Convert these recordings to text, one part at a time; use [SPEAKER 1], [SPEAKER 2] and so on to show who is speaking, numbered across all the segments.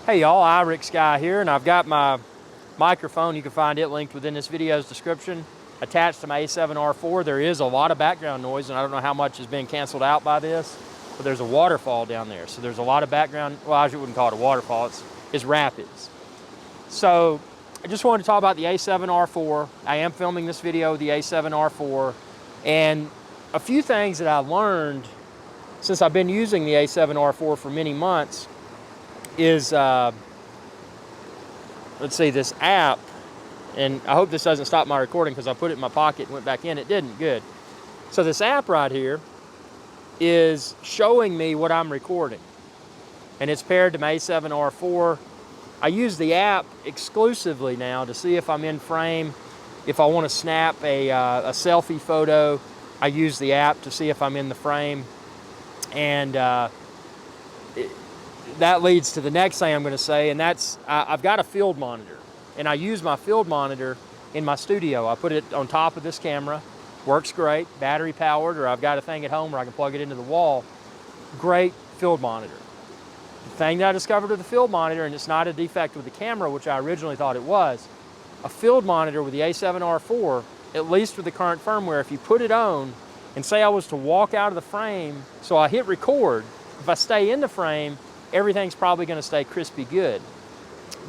[SPEAKER 1] Hey y'all, iRick Guy here, and I've got my microphone. You can find it linked within this video's description, attached to my a7R4. There is a lot of background noise, and I don't know how much is being canceled out by this, but there's a waterfall down there. So there's a lot of background, well, I wouldn't call it a waterfall, it's rapids. So I just wanted to talk about the a7R4. I am filming this video with the a7R4, and a few things that I learned since I've been using the a7R4 for many months is, let's see, this app, and I hope this doesn't stop my recording because I put it in my pocket and went back in. It didn't. Good. So this app right here is showing me what I'm recording, and it's paired to my a7R4. I use the app exclusively now to see if I'm in frame. If I want to snap a selfie photo, I use the app to see if I'm in the frame. And that leads to the next thing I'm going to say, and that's I've got a field monitor, and I use my field monitor in my studio. I put it on top of this camera. Works great, battery powered, or I've got a thing at home where I can plug it into the wall. Great field monitor. The thing that I discovered with the field monitor, and it's not a defect with the camera, which I originally thought it was, a field monitor with the a7R4, at least with the current firmware, if you put it on, and say I was to walk out of the frame, so I hit record, if I stay in the frame, everything's probably going to stay crispy good.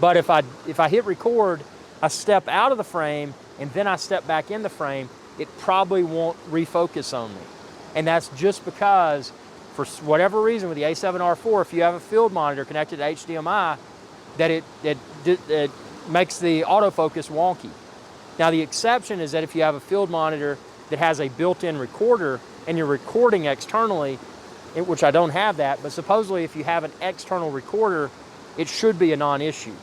[SPEAKER 1] But if I hit record, I step out of the frame, and then I step back in the frame, it probably won't refocus on me. And that's just because, for whatever reason, with the a7R4, if you have a field monitor connected to HDMI, that it makes the autofocus wonky. Now the exception is that if you have a field monitor that has a built-in recorder and you're recording externally, which I don't have that, but supposedly if you have an external recorder, it should be a non-issue.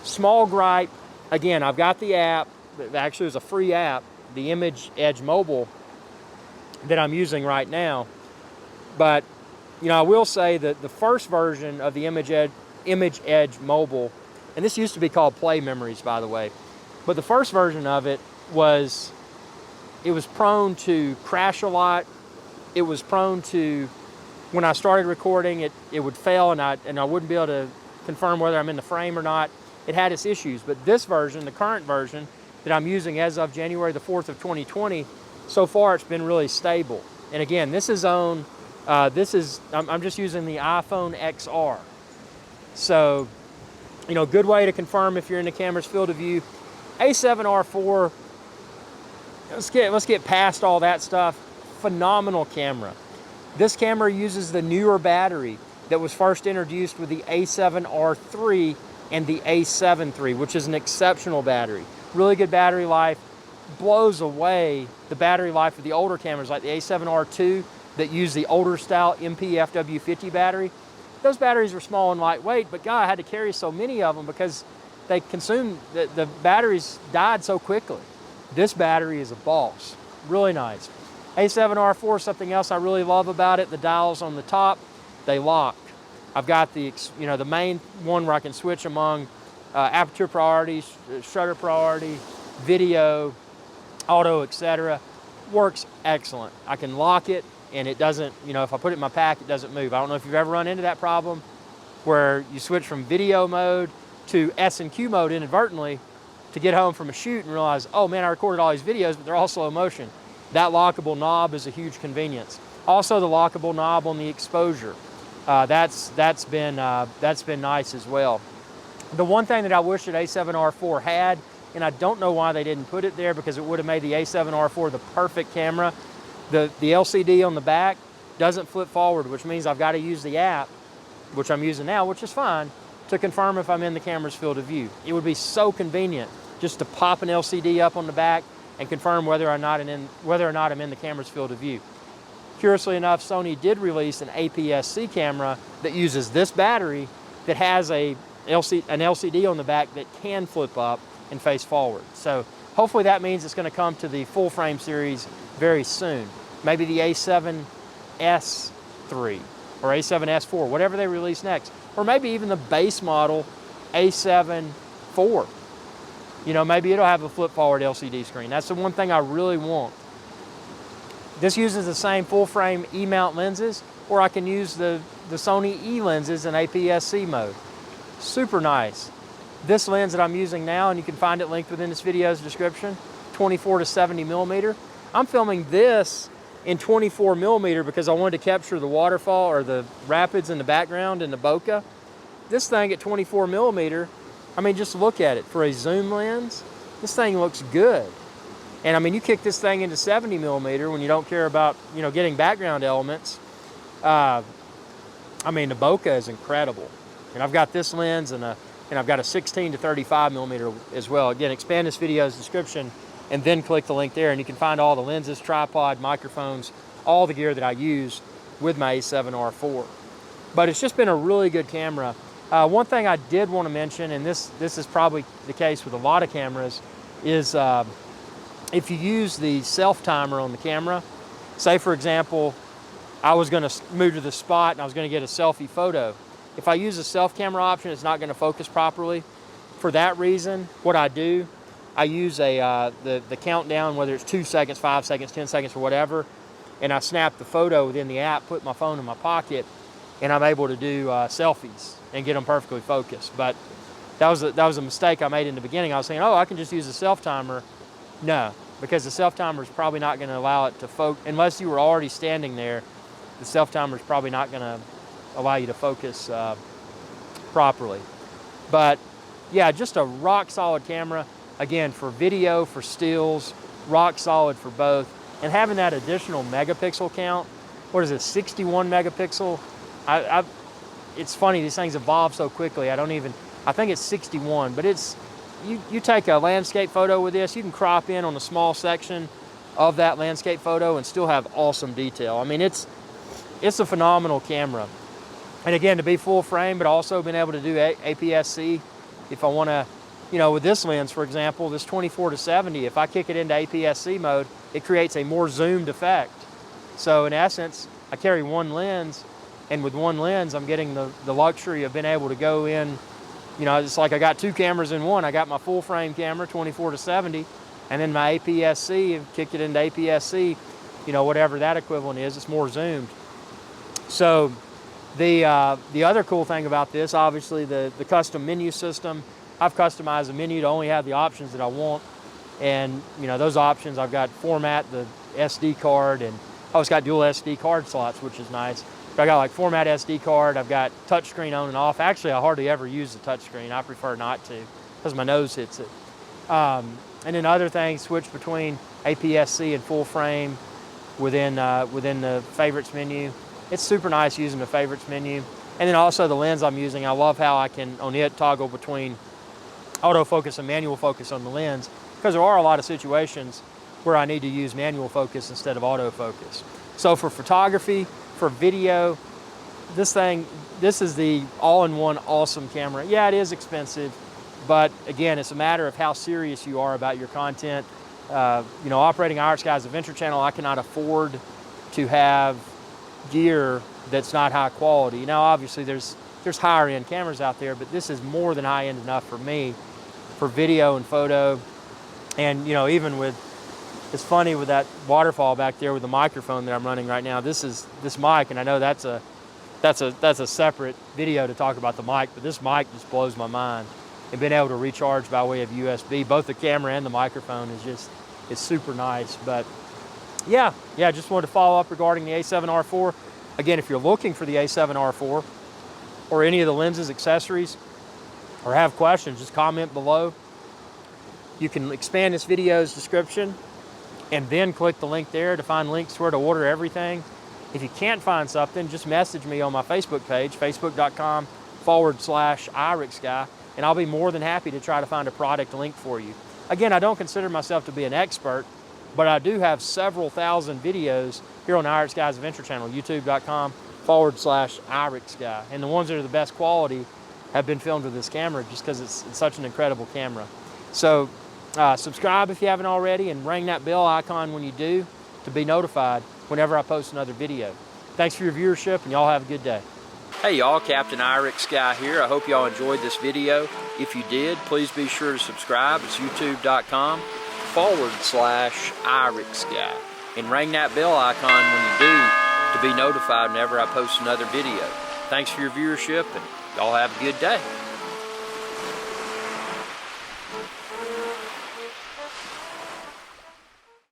[SPEAKER 1] Small gripe, again, I've got the app, actually it's a free app, the Image Edge Mobile that I'm using right now. But, you know, I will say that the first version of the Image Edge Mobile, and this used to be called Play Memories, by the way, but the first version of it was prone to crash a lot. It was prone to, when I started recording, it would fail, and I wouldn't be able to confirm whether I'm in the frame or not. It had its issues, but this version, the current version that I'm using as of January the 4th of 2020, so far it's been really stable. And again, this is on, I'm just using the iPhone XR. So, you know, good way to confirm if you're in the camera's field of view. a7R4, let's get past all that stuff. Phenomenal camera. This camera uses the newer battery that was first introduced with the a7R3 and the a7Riv, which is an exceptional battery. Really good battery life. Blows away the battery life of the older cameras like the a7R2 that use the older style MPFW50 battery. Those batteries were small and lightweight, but God, I had to carry so many of them because they consumed, the batteries died so quickly. This battery is a boss. Really nice. a7R4, something else I really love about it, the dials on the top, they lock. I've got the main one where I can switch among aperture priority, shutter priority, video, auto, etc. Works excellent. I can lock it and it doesn't, if I put it in my pack, it doesn't move. I don't know if you've ever run into that problem where you switch from video mode to S&Q mode inadvertently to get home from a shoot and realize, oh man, I recorded all these videos, but they're all slow motion. That lockable knob is a huge convenience. Also the lockable knob on the exposure. That's been nice as well. The one thing that I wish that a7R4 had, and I don't know why they didn't put it there because it would have made the a7R4 the perfect camera. The LCD on the back doesn't flip forward, which means I've got to use the app, which I'm using now, which is fine, to confirm if I'm in the camera's field of view. It would be so convenient just to pop an LCD up on the back and confirm whether or not I'm in the camera's field of view. Curiously enough, Sony did release an APS-C camera that uses this battery that has an LCD on the back that can flip up and face forward. So hopefully that means it's going to come to the full frame series very soon. Maybe the a7S3 or a7S4, whatever they release next. Or maybe even the base model a7 IV. Maybe it'll have a flip forward LCD screen. That's the one thing I really want. This uses the same full frame E-mount lenses, or I can use the Sony E lenses in APS-C mode. Super nice. This lens that I'm using now, and you can find it linked within this video's description, 24 to 70 millimeter. I'm filming this in 24 millimeter because I wanted to capture the waterfall or the rapids in the background in the bokeh. This thing at 24 millimeter, I mean, just look at it. For a zoom lens, this thing looks good. And I mean, you kick this thing into 70 millimeter when you don't care about, you know, getting background elements. I mean, the bokeh is incredible. And I've got this lens and I've got a 16 to 35 millimeter as well. Again, expand this video's description and then click the link there, and you can find all the lenses, tripod, microphones, all the gear that I use with my A7R IV. But it's just been a really good camera. One thing I did want to mention, and this is probably the case with a lot of cameras, is if you use the self timer on the camera, say for example, I was going to move to the spot and I was going to get a selfie photo. If I use the self camera option, it's not going to focus properly. For that reason, what I do, I use the countdown, whether it's 2 seconds, 5 seconds, 10 seconds, or whatever, and I snap the photo within the app, put my phone in my pocket, and I'm able to do selfies and get them perfectly focused. But that was a mistake I made in the beginning. I was saying, oh, I can just use the self timer. No, because the self timer is probably not going to allow it to focus unless you were already standing there. The self timer is probably not going to allow you to focus properly. But yeah, just a rock solid camera. Again, for video, for stills, rock solid for both. And having that additional megapixel count, what is it, 61 megapixel? It's funny, these things evolve so quickly. I think it's 61, but it's, you take a landscape photo with this, you can crop in on a small section of that landscape photo and still have awesome detail. I mean, it's a phenomenal camera. And again, to be full frame, but also being able to do APS-C, if I want to, you know, with this lens, for example, this 24 to 70, if I kick it into APS-C mode, it creates a more zoomed effect. So in essence, I carry one lens, and with one lens, I'm getting the luxury of being able to go in, you know, it's like I got two cameras in one. I got my full frame camera, 24 to 70, and then my APS-C, and kick it into APS-C, you know, whatever that equivalent is, it's more zoomed. So the other cool thing about this, obviously the custom menu system. I've customized the menu to only have the options that I want. And, you know, those options, I've got format, the SD card, and it's got dual SD card slots, which is nice. But I got like format SD card, I've got touchscreen on and off. Actually, I hardly ever use the touchscreen. I prefer not to because my nose hits it. And then other things, switch between APS-C and full frame within the favorites menu. It's super nice using the favorites menu. And then also the lens I'm using, I love how I can, on it, toggle between autofocus and manual focus on the lens, because there are a lot of situations where I need to use manual focus instead of autofocus. So for photography, for video, this is the all-in-one awesome camera. Yeah, it is expensive, but again, it's a matter of how serious you are about your content. You know, operating Irish Guy's Adventure Channel, I cannot afford to have gear that's not high quality. Now, obviously, there's higher end cameras out there, but this is more than high end enough for me, for video and photo. And you know, even with, it's funny with that waterfall back there with the microphone that I'm running right now. This mic, and I know that's a separate video to talk about the mic, but this mic just blows my mind. And being able to recharge by way of USB, both the camera and the microphone is super nice. But yeah, just wanted to follow up regarding the A7R IV. Again, if you're looking for the A7R IV or any of the lenses, accessories, or have questions, just comment below. You can expand this video's description and then click the link there to find links where to order everything. If you can't find something, just message me on my Facebook page, facebook.com/IRixGuy, and I'll be more than happy to try to find a product link for you. Again, I don't consider myself to be an expert, but I do have several thousand videos here on the Irish Guy's Adventure Channel, youtube.com/IRixGuy. And the ones that are the best quality have been filmed with this camera just because it's such an incredible camera. So subscribe if you haven't already, and ring that bell icon when you do to be notified whenever I post another video. Thanks for your viewership, and y'all have a good day. Hey y'all, Captain Irixguy here. I hope y'all enjoyed this video. If you did, please be sure to subscribe. It's youtube.com/IRixGuy. And ring that bell icon when you do to be notified whenever I post another video. Thanks for your viewership, and y'all have a good day.